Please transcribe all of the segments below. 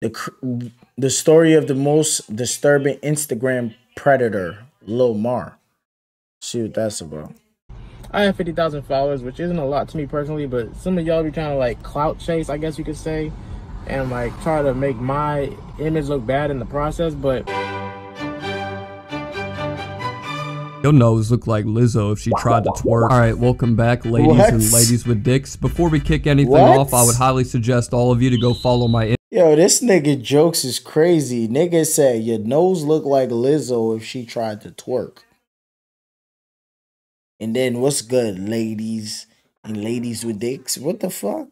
The story of the most disturbing Instagram predator, Lil Mar. See what that's about. I have 50,000 followers, which isn't a lot to me personally, but some of y'all be trying to like clout chase, I guess you could say, and like try to make my image look bad in the process, but your nose look like Lizzo if she tried to twerk. Alright, welcome back, ladies and ladies with dicks. Before we kick anything off, I would highly suggest all of you to go follow my... Yo, this nigga jokes is crazy. Nigga said your nose look like Lizzo if she tried to twerk. And then what's good, ladies and ladies with dicks? What the fuck?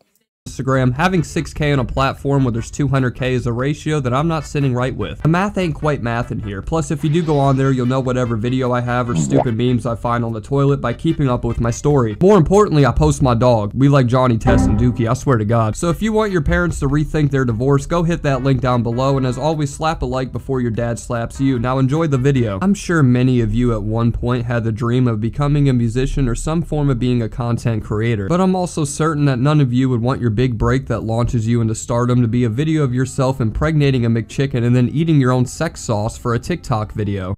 Instagram, having 6K on a platform where there's 200K is a ratio that I'm not sitting right with. The math ain't quite math in here. Plus, if you do go on there, you'll know whatever video I have or stupid memes I find on the toilet by keeping up with my story. More importantly, I post my dog. We like Johnny, Tess, and Dookie, I swear to God. So if you want your parents to rethink their divorce, go hit that link down below, and as always, slap a like before your dad slaps you. Now enjoy the video. I'm sure many of you at one point had the dream of becoming a musician or some form of being a content creator, but I'm also certain that none of you would want your big break that launches you into stardom to be a video of yourself impregnating a McChicken and then eating your own sex sauce for a TikTok video.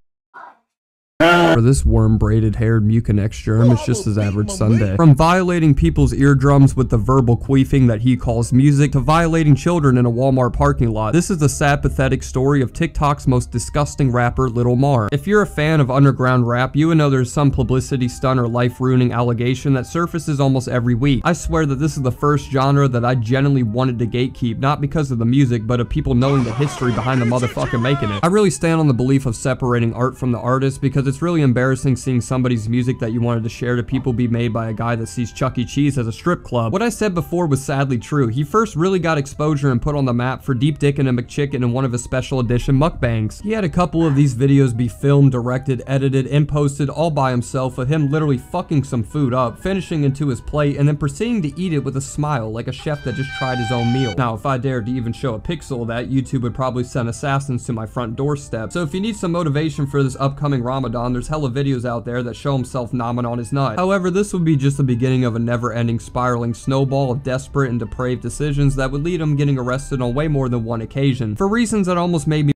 For this worm-braided haired Mucinex germ, it's just his average Sunday. From violating people's eardrums with the verbal queefing that he calls music, to violating children in a Walmart parking lot, this is the sad, pathetic story of TikTok's most disgusting rapper, Lil Mar. If you're a fan of underground rap, you would know there's some publicity stunt or life-ruining allegation that surfaces almost every week. I swear that this is the first genre that I genuinely wanted to gatekeep, not because of the music, but of people knowing the history behind the motherfucker making it. I really stand on the belief of separating art from the artist, because it's really embarrassing seeing somebody's music that you wanted to share to people be made by a guy that sees Chuck E. Cheese as a strip club. What I said before was sadly true. He first really got exposure and put on the map for deep dicking a McChicken in one of his special edition mukbangs. He had a couple of these videos be filmed, directed, edited, and posted all by himself of him literally fucking some food up, finishing into his plate, and then proceeding to eat it with a smile like a chef that just tried his own meal. Now, if I dared to even show a pixel of that, YouTube would probably send assassins to my front doorstep. So if you need some motivation for this upcoming Ramadan, there's hella videos out there that show himself nomming on his nut. However, this would be just the beginning of a never-ending spiraling snowball of desperate and depraved decisions that would lead him getting arrested on way more than one occasion, for reasons that almost made me...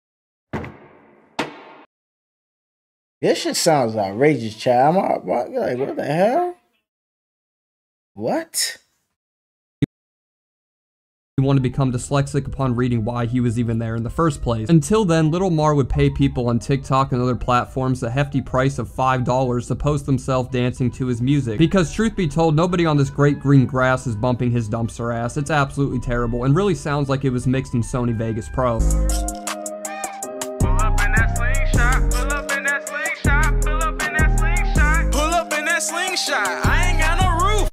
This shit sounds outrageous, child. Like, what the hell? What? want to become dyslexic upon reading why he was even there in the first place. Until then, Lil Mar would pay people on TikTok and other platforms a hefty price of $5 to post themselves dancing to his music. Because truth be told, nobody on this great green grass is bumping his dumpster ass. It's absolutely terrible and really sounds like it was mixed in Sony Vegas Pro. Pull up in that slingshot, pull up in that slingshot, pull up in that slingshot, pull up in that slingshot. I ain't got no roof.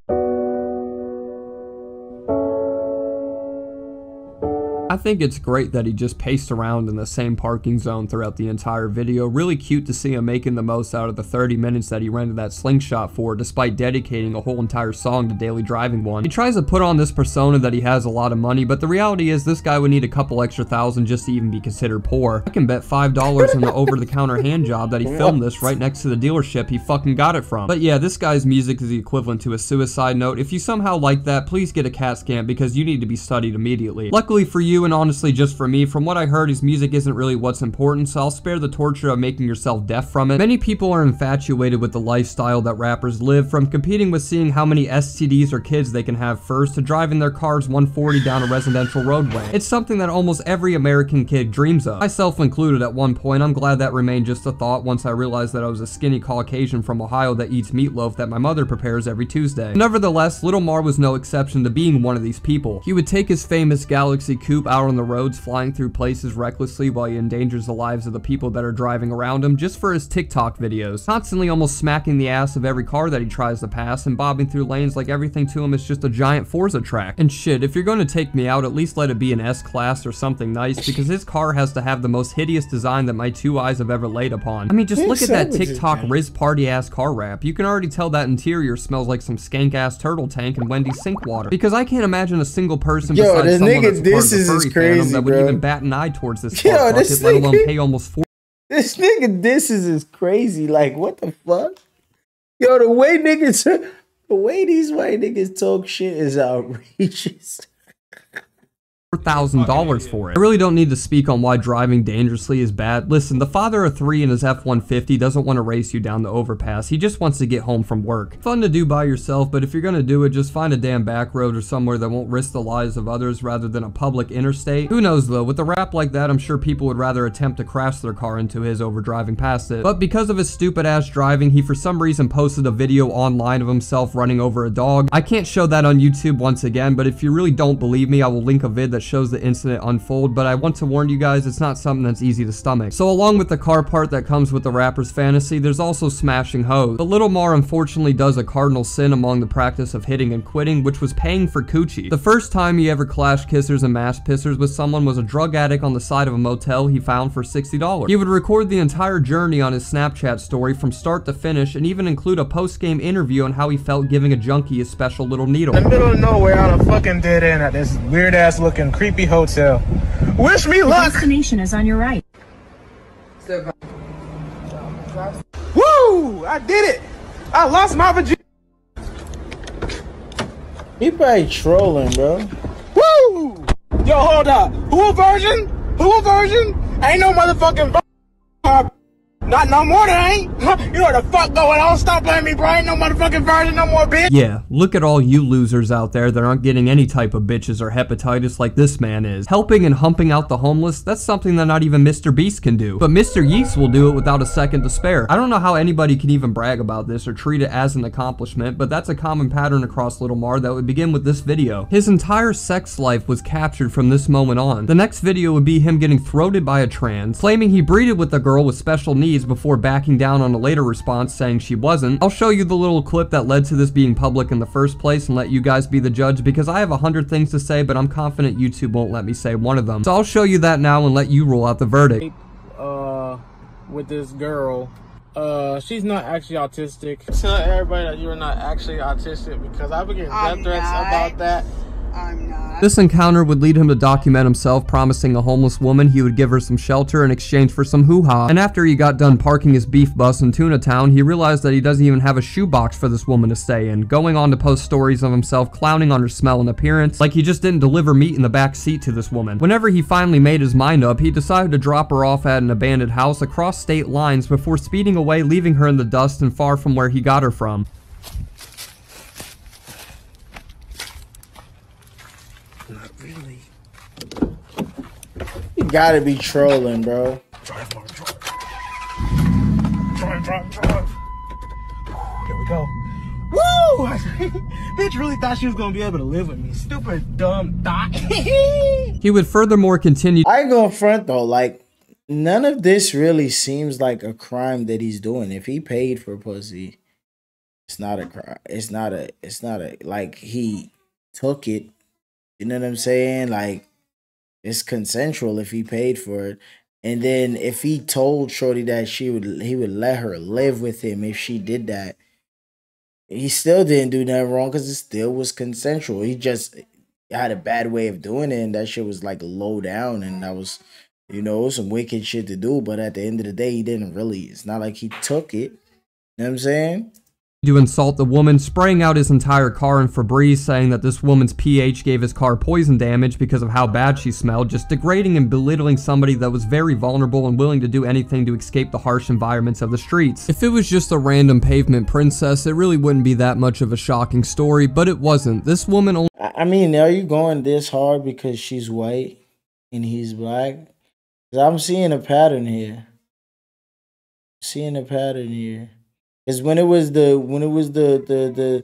I think it's great that he just paced around in the same parking zone throughout the entire video. Really cute to see him making the most out of the 30 minutes that he rented that slingshot for, despite dedicating a whole entire song to Daily Driving One. He tries to put on this persona that he has a lot of money, but the reality is this guy would need a couple extra thousand just to even be considered poor. I can bet $5 on the over-the-counter hand job that he filmed this right next to the dealership he fucking got it from. But yeah, this guy's music is the equivalent to a suicide note. If you somehow like that, please get a CAT scan because you need to be studied immediately. Luckily for you, and honestly just for me, from what I heard, his music isn't really what's important, so I'll spare the torture of making yourself deaf from it. Many people are infatuated with the lifestyle that rappers live, from competing with seeing how many STDs or kids they can have first, to driving their cars 140 down a residential roadway. It's something that almost every American kid dreams of, myself included at one point. I'm glad that remained just a thought once I realized that I was a skinny Caucasian from Ohio that eats meatloaf that my mother prepares every Tuesday. Nevertheless, Lil Mar was no exception to being one of these people. He would take his famous Galaxy Coupe out on the roads, flying through places recklessly while he endangers the lives of the people that are driving around him just for his TikTok videos, constantly almost smacking the ass of every car that he tries to pass and bobbing through lanes like everything to him is just a giant Forza track. And shit, if you're going to take me out, at least let it be an S-Class or something nice, because his car has to have the most hideous design that my two eyes have ever laid upon. I mean, just look at that TikTok Riz Party ass car wrap. You can already tell that interior smells like some skank ass turtle tank and Wendy's sink water, because I can't imagine a single person besides someone that's a part of the furry fandom that would even bat an eye towards this fuck bucket, let alone pay almost $4. This nigga disses is crazy. Like, what the fuck? Yo, the way these white niggas talk shit is outrageous. $4,000 for it. I really don't need to speak on why driving dangerously is bad. Listen, the father of 3 in his F-150 doesn't want to race you down the overpass. He just wants to get home from work. Fun to do by yourself, but if you're gonna do it, just find a damn back road or somewhere that won't risk the lives of others rather than a public interstate. Who knows though, with a rap like that, I'm sure people would rather attempt to crash their car into his over driving past it. But because of his stupid ass driving, he for some reason posted a video online of himself running over a dog. I can't show that on YouTube once again, but if you really don't believe me, I will link a vid that shows the incident unfold, but I want to warn you guys, it's not something that's easy to stomach. So along with the car part that comes with the rapper's fantasy, there's also smashing hoes. But Little Mar unfortunately does a cardinal sin among the practice of hitting and quitting, which was paying for coochie. The first time he ever clashed kissers and mass pissers with someone was a drug addict on the side of a motel he found for $60. He would record the entire journey on his Snapchat story from start to finish and even include a post-game interview on how he felt giving a junkie a special little needle. In the middle of nowhere on a fucking dead end at this weird ass looking creepy hotel. Wish me luck! The destination is on your right. Woo! I did it! I lost my virginity! He probably trolling, bro. Woo! Yo, hold up. Who a virgin? Who a virgin? Ain't no motherfucking virgin. Not no more than ain't. You know what the fuck going on? Stop playing me, bro. Ain't no motherfucking virgin no more, bitch. Yeah, look at all you losers out there that aren't getting any type of bitches or hepatitis like this man is. Helping and humping out the homeless, that's something that not even Mr. Beast can do. But Mr. Yeast will do it without a second to spare. I don't know how anybody can even brag about this or treat it as an accomplishment, but that's a common pattern across Little Mar that would begin with this video. His entire sex life was captured from this moment on. The next video would be him getting throated by a trans, claiming he breeded with a girl with special needs before backing down on a later response saying she wasn't. I'll show you the little clip that led to this being public in the first place and let you guys be the judge because I have 100 things to say, but I'm confident YouTube won't let me say one of them. So I'll show you that now and let you rule out the verdict. With this girl, she's not actually autistic. Tell everybody that you're not actually autistic because I've been getting death threats about that. I'm not. This encounter would lead him to document himself promising a homeless woman he would give her some shelter in exchange for some hoo-ha. And after he got done parking his beef bus in Tuna Town, he realized that he doesn't even have a shoebox for this woman to stay in, going on to post stories of himself clowning on her smell and appearance, like he just didn't deliver meat in the back seat to this woman. Whenever he finally made his mind up, he decided to drop her off at an abandoned house across state lines before speeding away, leaving her in the dust and far from where he got her from. Not really. You gotta be trolling, bro. Drive, Mark, drive. Drive. Here we go. Woo! Bitch really thought she was gonna be able to live with me. Stupid, dumb thought. He would furthermore continue. I ain't gonna front though, like, none of this really seems like a crime that he's doing. If he paid for pussy, it's not a crime. It's not a, like, he took it. You know what I'm saying? Like, it's consensual if he paid for it. And then if he told Shorty that he would let her live with him if she did that, he still didn't do nothing wrong because it still was consensual. He just had a bad way of doing it, and that shit was like low down, and that was, you know, some wicked shit to do. But at the end of the day, he didn't really. It's not like he took it. You know what I'm saying? To insult the woman, spraying out his entire car in Febreze, saying that this woman's pH gave his car poison damage because of how bad she smelled, just degrading and belittling somebody that was very vulnerable and willing to do anything to escape the harsh environments of the streets. If it was just a random pavement princess, it really wouldn't be that much of a shocking story, but it wasn't. This woman only— I mean, are you going this hard because she's white and he's black? 'Cause I'm seeing a pattern here. Because when it was the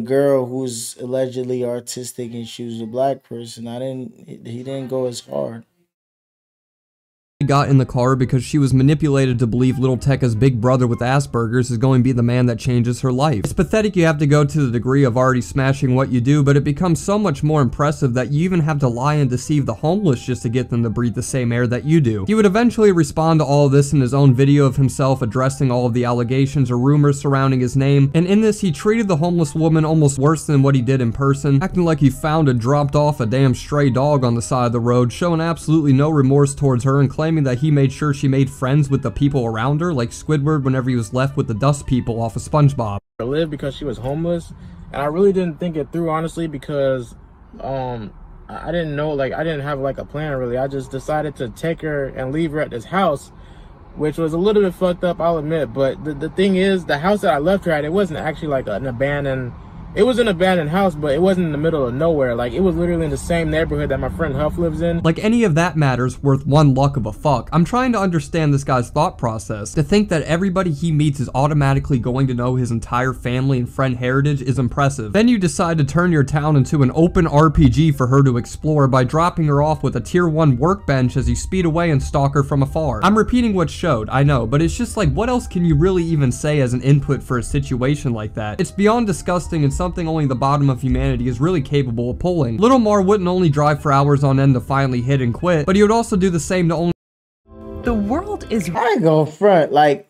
girl who's allegedly artistic and she was a black person, he didn't go as hard. got in the car because she was manipulated to believe Little Tekka's big brother with Asperger's is going to be the man that changes her life. It's pathetic you have to go to the degree of already smashing what you do, but it becomes so much more impressive that you even have to lie and deceive the homeless just to get them to breathe the same air that you do. He would eventually respond to all of this in his own video of himself addressing all of the allegations or rumors surrounding his name, and in this he treated the homeless woman almost worse than what he did in person, acting like he found and dropped off a damn stray dog on the side of the road, showing absolutely no remorse towards her and claiming that he made sure she made friends with the people around her, like Squidward whenever he was left with the dust people off of SpongeBob. To live because she was homeless, and I really didn't think it through, honestly, because I I didn't know, like, I didn't have like a plan really. I just decided to take her and leave her at this house, which was a little bit fucked up, I'll admit. But the thing is, the house that I left her at, it wasn't actually like an abandoned, it was an abandoned house, but it wasn't in the middle of nowhere. Like, it was literally in the same neighborhood that my friend Huff lives in. Like any of that matters worth one luck of a fuck. I'm trying to understand this guy's thought process. To think that everybody he meets is automatically going to know his entire family and friend heritage is impressive. Then you decide to turn your town into an open RPG for her to explore by dropping her off with a tier 1 workbench as you speed away and stalk her from afar. I'm repeating what's showed, I know, but it's just like, what else can you really even say as an input for a situation like that? It's beyond disgusting and something only the bottom of humanity is really capable of pulling. Little Mar wouldn't only drive for hours on end to finally hit and quit, but he would also do the same to only— The world is I ain't gonna front, like,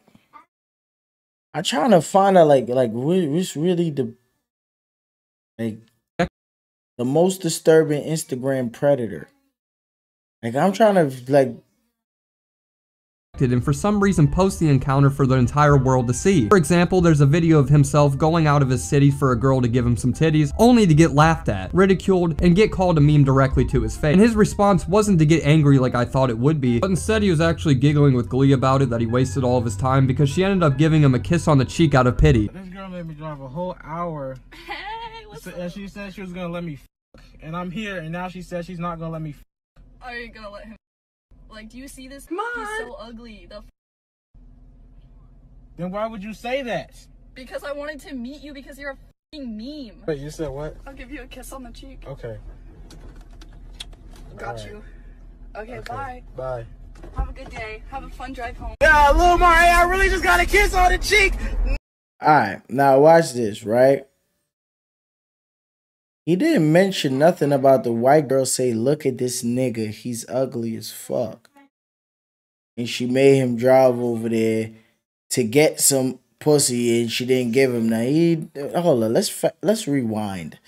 I'm trying to find out like what's really the most disturbing Instagram predator. Like, I'm trying to like, and for some reason post the encounter for the entire world to see. For example, there's a video of himself going out of his city for a girl to give him some titties, only to get laughed at, ridiculed, and get called a meme directly to his face. And his response wasn't to get angry like I thought it would be, but instead he was actually giggling with glee about it, that he wasted all of his time because she ended up giving him a kiss on the cheek out of pity. this girl made me drive a whole hour. Hey, what's up? And she said she was gonna let me fuck, and I'm here, and now she said she's not gonna let me fuck. Are you gonna let him? Like, do you see this? Come on. He's so ugly. Then why would you say that? Because I wanted to meet you because you're a f***ing meme. Wait, you said what? I'll give you a kiss on the cheek. Okay. Got Alright. you. Okay, bye. Bye. Have a good day. Have a fun drive home. Yeah, Lil Mar, hey, I really just got a kiss on the cheek. Alright, now watch this, right? He didn't mention nothing about the white girl say, look at this nigga, he's ugly as fuck. And she made him drive over there to get some pussy, and she didn't give him that. Hold on, let's rewind.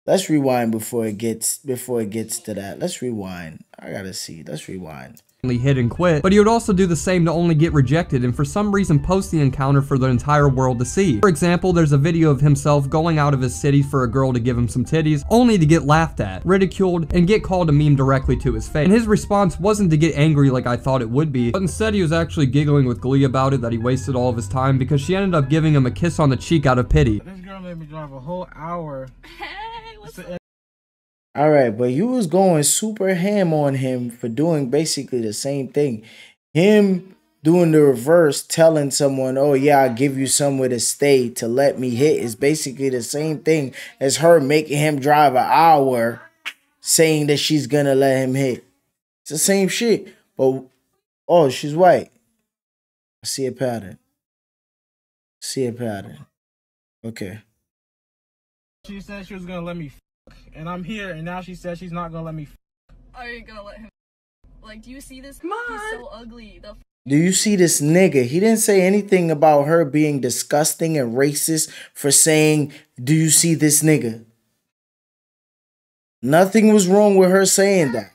Let's rewind before it gets to that. Let's rewind. I gotta see. Let's rewind. Hit and quit, but he would also do the same to only get rejected and for some reason post the encounter for the entire world to see. For example, there's a video of himself going out of his city for a girl to give him some titties, only to get laughed at, ridiculed, and get called a meme directly to his face. And his response wasn't to get angry like I thought it would be, but instead he was actually giggling with glee about it, that he wasted all of his time because she ended up giving him a kiss on the cheek out of pity. This girl made me drive a whole hour. Hey, what's up? All right, but you was going super ham on him for doing basically the same thing. Him doing the reverse, telling someone, oh yeah, I'll give you somewhere to stay to let me hit, is basically the same thing as her making him drive an hour saying that she's gonna let him hit. It's the same shit. But, oh, she's white. I see a pattern. See a pattern. Okay. She said she was gonna let me fuck, and I'm here, and now she said she's not gonna let me fuck. Are you gonna let him? Like, do you see this? Come on. He's so ugly. Do you see this nigga? He didn't say anything about her being disgusting and racist for saying, do you see this nigga? Nothing was wrong with her saying that.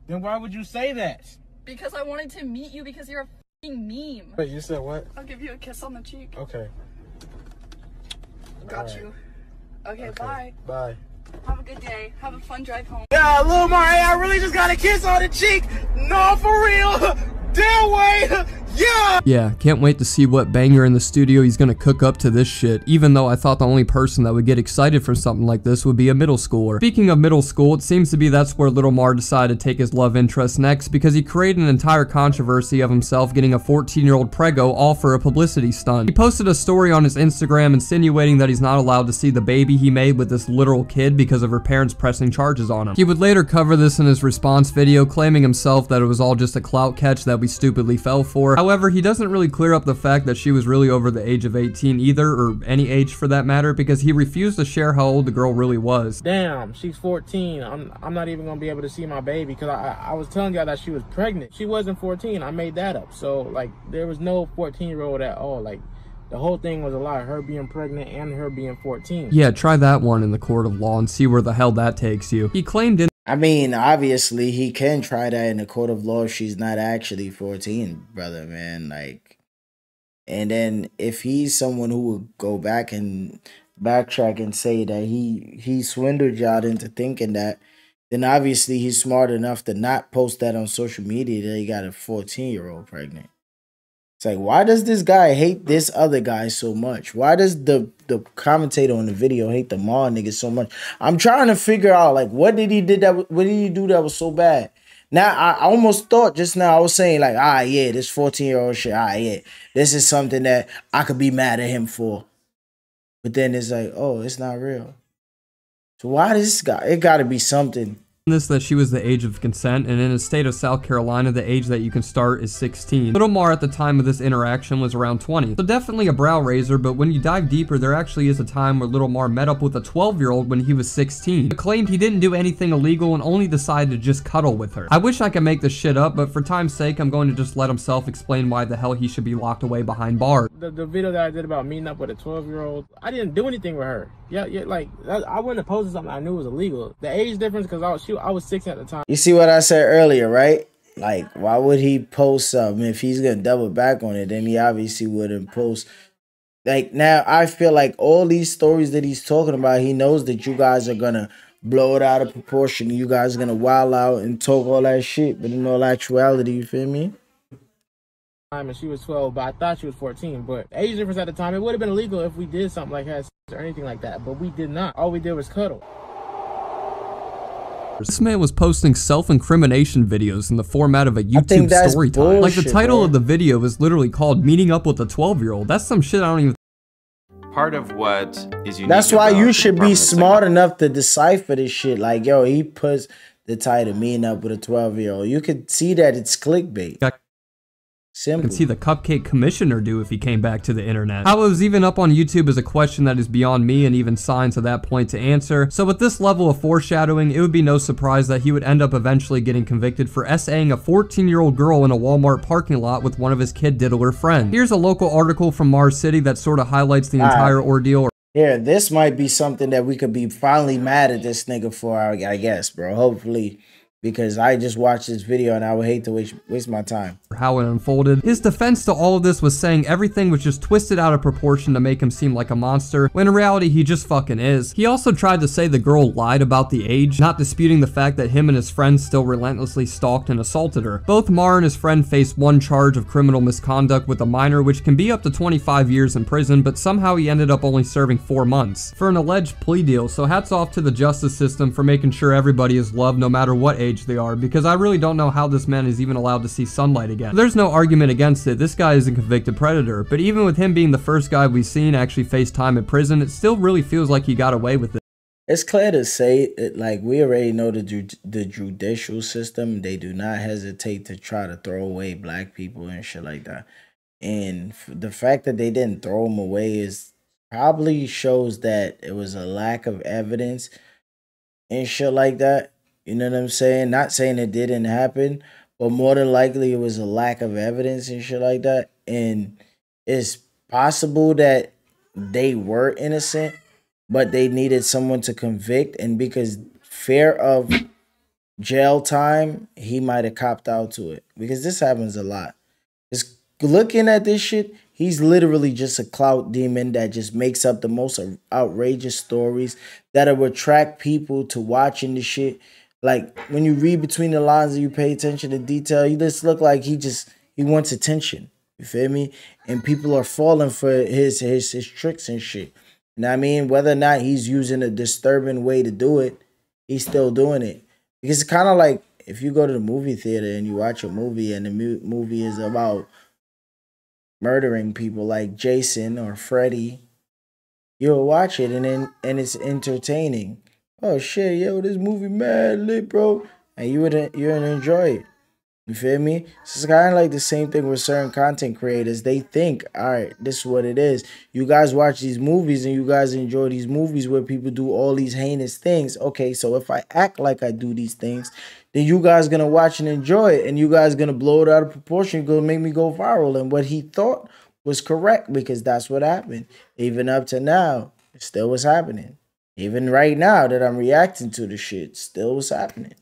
Then why would you say that? Because I wanted to meet you because you're a f***ing meme. Wait, you said what? I'll give you a kiss on the cheek. Okay. Got Alright. you. Okay, bye. Bye. Have a good day. Have a fun drive home. Yeah, Lil Mar, hey, I really just got a kiss on the cheek. No, for real. Damn way. Yeah. Yeah, can't wait to see what banger in the studio he's gonna cook up to this shit, even though I thought the only person that would get excited for something like this would be a middle schooler. Speaking of middle school, it seems to be that's where Little Mar decided to take his love interest next, because he created an entire controversy of himself getting a 14-year-old prego all for a publicity stunt. He posted a story on his Instagram insinuating that he's not allowed to see the baby he made with this literal kid because of her parents pressing charges on him. He would later cover this in his response video, claiming himself that it was all just a clout catch that we stupidly fell for. However, he doesn't really clear up the fact that she was really over the age of 18 either, or any age for that matter, because he refused to share how old the girl really was. Damn, she's 14. I'm not even gonna be able to see my baby because I was telling y'all that she was pregnant. She wasn't 14. I made that up. So like there was no 14-year-old at all. Like the whole thing was a lie. Her being pregnant and her being 14. Yeah, try that one in the court of law and see where the hell that takes you. He claimed in I mean, obviously, he can try that in the court of law if she's not actually 14, brother, man. Like, And then if he's someone who would go back and backtrack and say that he swindled y'all into thinking that, then obviously he's smart enough to not post that on social media that he got a 14-year-old pregnant. It's like, why does this guy hate this other guy so much? Why does the commentator on the video hate the Mar nigga so much? I'm trying to figure out, like, what did he do that was so bad? Now, I almost thought just now, I was saying, like, yeah, this 14-year-old shit, yeah, this is something that I could be mad at him for. But then it's like, oh, it's not real. So why this guy? It got to be something. This that she was the age of consent, and in the state of South Carolina, the age that you can start is 16. Little Mar at the time of this interaction was around 20. So definitely a brow raiser, but when you dive deeper, there actually is a time where Little Mar met up with a 12-year-old when he was 16. He claimed he didn't do anything illegal and only decided to just cuddle with her. I wish I could make this shit up, but for time's sake, I'm going to just let himself explain why the hell he should be locked away behind bars. The video that I did about meeting up with a 12-year-old, I didn't do anything with her. Yeah, like, I wouldn't have posted something I knew was illegal. The age difference, because I was 6 at the time. You see what I said earlier, right? Like, why would he post something? If he's going to double back on it, then he obviously wouldn't post. Like, now, I feel like all these stories that he's talking about, he knows that you guys are going to blow it out of proportion. You guys are going to wild out and talk all that shit. But in all actuality, you feel me? And she was 12, but I thought she was 14. But the age difference at the time, it would have been illegal if we did something like had sex or anything like that. But we did not. All we did was cuddle. This man was posting self-incrimination videos in the format of a YouTube story time. Like, the title of the video is literally called Meeting Up with a 12-Year-old. That's some shit I don't even... Part of what is unique. That's why you should be smart enough to decipher this shit. Like, yo, he puts the title Meeting Up with a 12-year-old. You could see that it's clickbait. Simple. You can see the Cupcake Commissioner do if he came back to the internet. How it was even up on YouTube is a question that is beyond me and even Signs at that point to answer. So with this level of foreshadowing, it would be no surprise that he would end up eventually getting convicted for SAing a 14-year-old girl in a Walmart parking lot with one of his kid diddler friends. Here's a local article from Mars City that sort of highlights the entire ordeal. Yeah, this might be something that we could be finally mad at this nigga for, I guess, bro. Hopefully. Because I just watched this video and I would hate to waste my time. How it unfolded. His defense to all of this was saying everything was just twisted out of proportion to make him seem like a monster, when in reality he just fucking is. He also tried to say the girl lied about the age, not disputing the fact that him and his friends still relentlessly stalked and assaulted her. Both Mar and his friend faced one charge of criminal misconduct with a minor, which can be up to 25 years in prison, but somehow he ended up only serving 4 months for an alleged plea deal. So hats off to the justice system for making sure everybody is loved no matter what age they are, because I really don't know how this man is even allowed to see sunlight again. There's no argument against it. This guy is a convicted predator, but even with him being the first guy we've seen actually face time in prison, it still really feels like he got away with it. It's clear to say it, like, we already know the judicial system, they do not hesitate to try to throw away black people and shit like that. And the fact that they didn't throw them away is probably shows that it was a lack of evidence and shit like that. You know what I'm saying? Not saying it didn't happen, but more than likely it was a lack of evidence and shit like that. And it's possible that they were innocent, but they needed someone to convict. And because fear of jail time, he might have copped out to it. Because this happens a lot. Just looking at this shit, he's literally just a clout demon that just makes up the most outrageous stories that'll attract people to watching the shit. Like, when you read between the lines and you pay attention to detail, he just look like he wants attention. You feel me? And people are falling for his tricks and shit. You know what I mean? Whether or not he's using a disturbing way to do it, he's still doing it. Because it's kind of like if you go to the movie theater and you watch a movie and the movie is about murdering people like Jason or Freddy, you'll watch it and it's entertaining. Oh shit, yo, this movie mad lit, bro. And you're gonna enjoy it. You feel me? So it's kind of like the same thing with certain content creators. They think, all right, this is what it is. You guys watch these movies and you guys enjoy these movies where people do all these heinous things. Okay, so if I act like I do these things, then you guys gonna watch and enjoy it. And you guys gonna blow it out of proportion. You're gonna make me go viral. And what he thought was correct, because that's what happened. Even up to now, it still was happening. Even right now that I'm reacting to the shit, still was happening.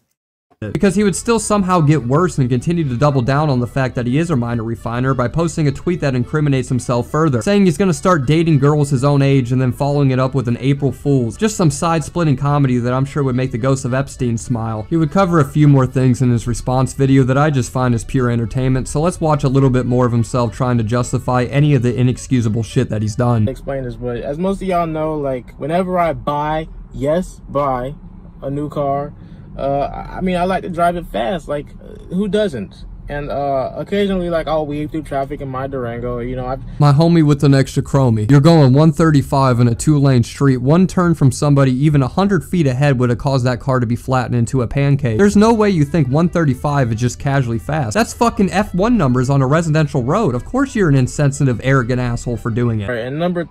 because he would still somehow get worse and continue to double down on the fact that he is a minor refiner by posting a tweet that incriminates himself further, saying he's gonna start dating girls his own age and then following it up with an April Fool's. Just some side-splitting comedy that I'm sure would make the ghost of Epstein smile. He would cover a few more things in his response video that I just find as pure entertainment, so let's watch a little bit more of himself trying to justify any of the inexcusable shit that he's done. Explain this, but as most of y'all know, like, whenever I buy a new car, I mean, I like to drive it fast. Like, who doesn't? And occasionally, like, I'll weave through traffic in my Durango. You know, my homie with an extra chromie. You're going 135 in a 2-lane street. One turn from somebody even 100 feet ahead would have caused that car to be flattened into a pancake. There's no way you think 135 is just casually fast. That's fucking F1 numbers on a residential road. Of course you're an insensitive, arrogant asshole for doing it. And number...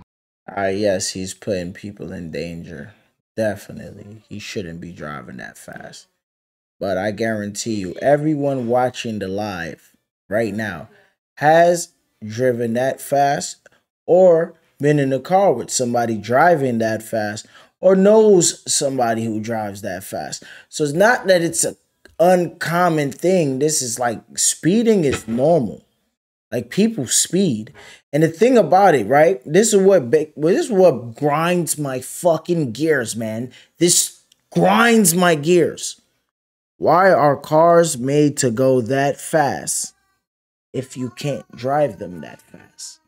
yes, he's putting people in danger. Definitely. He shouldn't be driving that fast. But I guarantee you, everyone watching the live right now has driven that fast or been in a car with somebody driving that fast or knows somebody who drives that fast. So it's not that it's an uncommon thing. This is like speeding is normal. Like, people speed. And the thing about it, right? This is what grinds my fucking gears, man. This grinds my gears. Why are cars made to go that fast if you can't drive them that fast?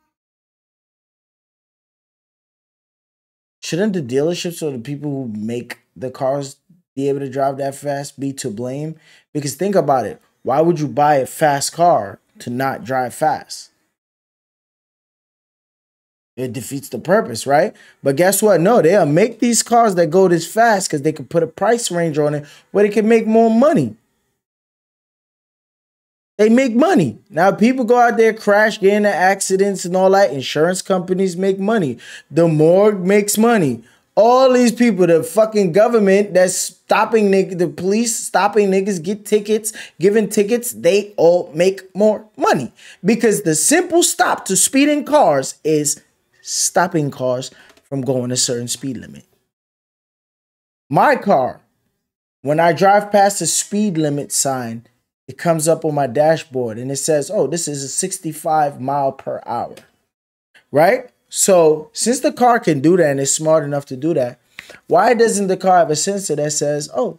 Shouldn't the dealerships or the people who make the cars be able to drive that fast be to blame? Because think about it. Why would you buy a fast car to not drive fast? It defeats the purpose, right? But guess what? No, they'll make these cars that go this fast because they can put a price range on it where they can make more money. They make money. Now, people go out there, crash, get into accidents and all that. Insurance companies make money. The morgue makes money. All these people, the fucking government that's stopping niggas, the police stopping niggas, get tickets, giving tickets, they all make more money. Because the simple stop to speeding cars is stopping cars from going a certain speed limit. My car, when I drive past the speed limit sign, it comes up on my dashboard and it says, oh, this is a 65 mile per hour, right? So since the car can do that and is smart enough to do that, why doesn't the car have a sensor that says, oh,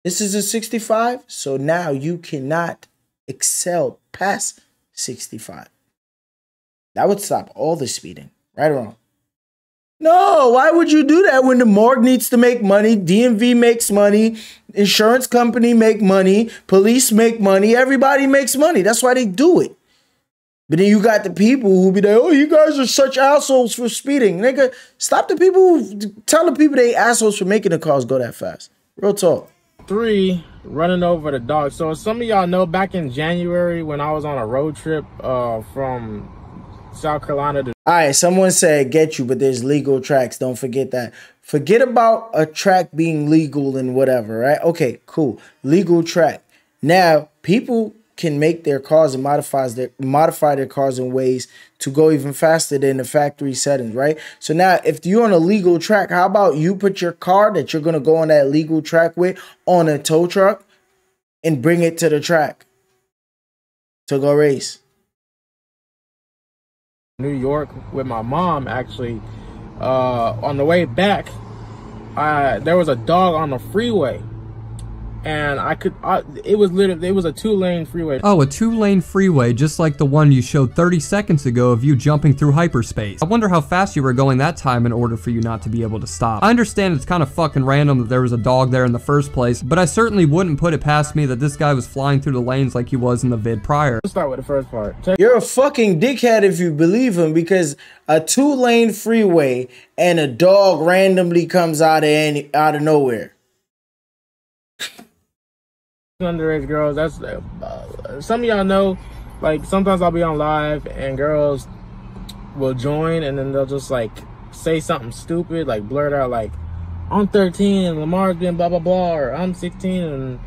this is a 65, so now you cannot excel past 65? That would stop all the speeding, right or wrong? No, why would you do that when the morgue needs to make money, DMV makes money, insurance company make money, police make money, everybody makes money. That's why they do it. But then you got the people who be like, oh, you guys are such assholes for speeding. Nigga, stop the people who tell the people they assholes for making the cars go that fast. Real talk. 3, running over the dog. So some of y'all know back in January when I was on a road trip from South Carolina to... All right, someone said get you, but there's legal tracks. Don't forget that. Forget about a track being legal and whatever, right? Okay, cool. Legal track. Now, people can make their cars and modify their cars in ways to go even faster than the factory settings, right? So now, if you're on a legal track, how about you put your car that you're going to go on that legal track with on a tow truck and bring it to the track to go race? New York with my mom, actually. On the way back, there was a dog on the freeway. And it was a 2-lane freeway. Oh, a 2-lane freeway, just like the one you showed 30 seconds ago of you jumping through hyperspace. I wonder how fast you were going that time in order for you not to be able to stop. I understand it's kind of fucking random that there was a dog there in the first place, but I certainly wouldn't put it past me that this guy was flying through the lanes like he was in the vid prior. Let's start with the first part. You're a fucking dickhead if you believe him, because a 2-lane freeway and a dog randomly comes out of nowhere. Underage girls, that's some of y'all know, like, sometimes I'll be on live and girls will join and then they'll just like say something stupid, like blurt out like, I'm 13 and Lamar's been blah blah blah, or I'm 16 and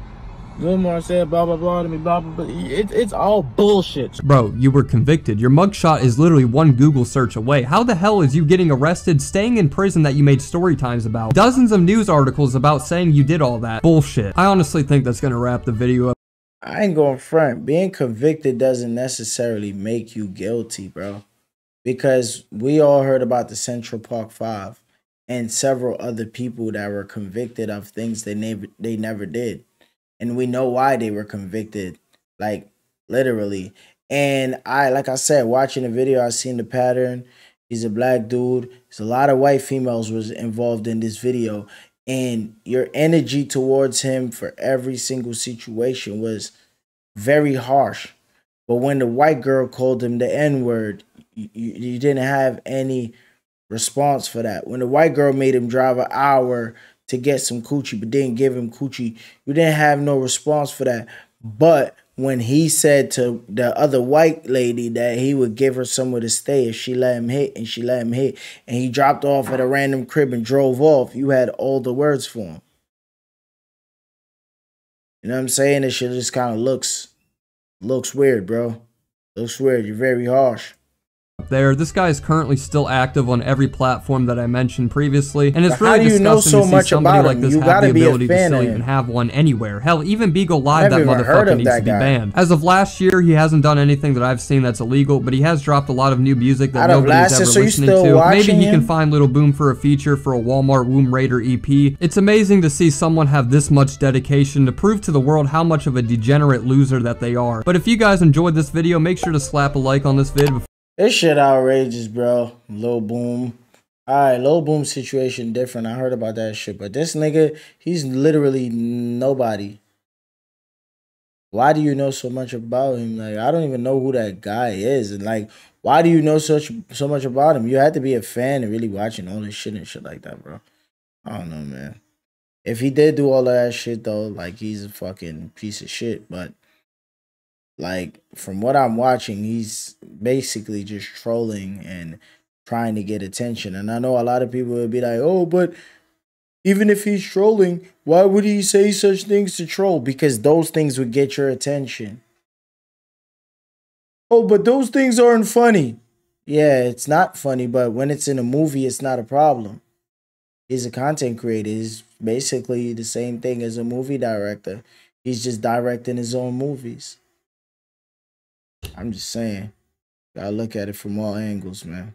Lil Mar said blah blah blah to me, blah blah blah. It's all bullshit. Bro, you were convicted. Your mugshot is literally one Google search away. How the hell is you getting arrested, staying in prison that you made story times about? Dozens of news articles about saying you did all that. Bullshit. I honestly think that's gonna wrap the video up. I ain't going front. Being convicted doesn't necessarily make you guilty, bro. Because we all heard about the Central Park 5 and several other people that were convicted of things they never did. And we know why they were convicted, like literally. And like I said, watching the video, I seen the pattern. He's a black dude. There's a lot of white females was involved in this video. And your energy towards him for every single situation was very harsh. But when the white girl called him the N-word, you didn't have any response for that. When the white girl made him drive an hour to get some coochie but didn't give him coochie, you didn't have no response for that. But when he said to the other white lady that he would give her somewhere to stay if she let him hit, and she let him hit, and he dropped off at a random crib and drove off, you had all the words for him. You know what I'm saying? This shit just kind of looks weird, bro. Looks weird. You're very harsh. There, this guy is currently still active on every platform that I mentioned previously, and it's But how really do you know disgusting so to see much somebody about like him? this You have gotta the be a ability to fan still of even him. have one anywhere. Hell, even Beagle Live, that Never even heard motherfucker of needs that to be guy. banned. As of last year, he hasn't done anything that I've seen that's illegal, but he has dropped a lot of new music that Out of nobody's last year, ever so you listening still to. Maybe watching he can him? find Little Boom for a feature for a Walmart Womb Raider EP. It's amazing to see someone have this much dedication to prove to the world how much of a degenerate loser that they are. But if you guys enjoyed this video, make sure to slap a like on this vid. This shit outrageous, bro. Lil Boom. Alright, Lil Boom situation different. I heard about that shit. But this nigga, he's literally nobody. Why do you know so much about him? Like, I don't even know who that guy is. And like, why do you know so much about him? You had to be a fan and really watching all this shit and shit like that, bro. I don't know, man. If he did do all of that shit though, like, he's a fucking piece of shit. But like, from what I'm watching, he's basically just trolling and trying to get attention. And I know a lot of people would be like, oh, but even if he's trolling, why would he say such things to troll? Because those things would get your attention. Oh, but those things aren't funny. Yeah, it's not funny, but when it's in a movie, it's not a problem. He's a content creator. He's basically the same thing as a movie director. He's just directing his own movies. I'm just saying. Gotta look at it from all angles, man.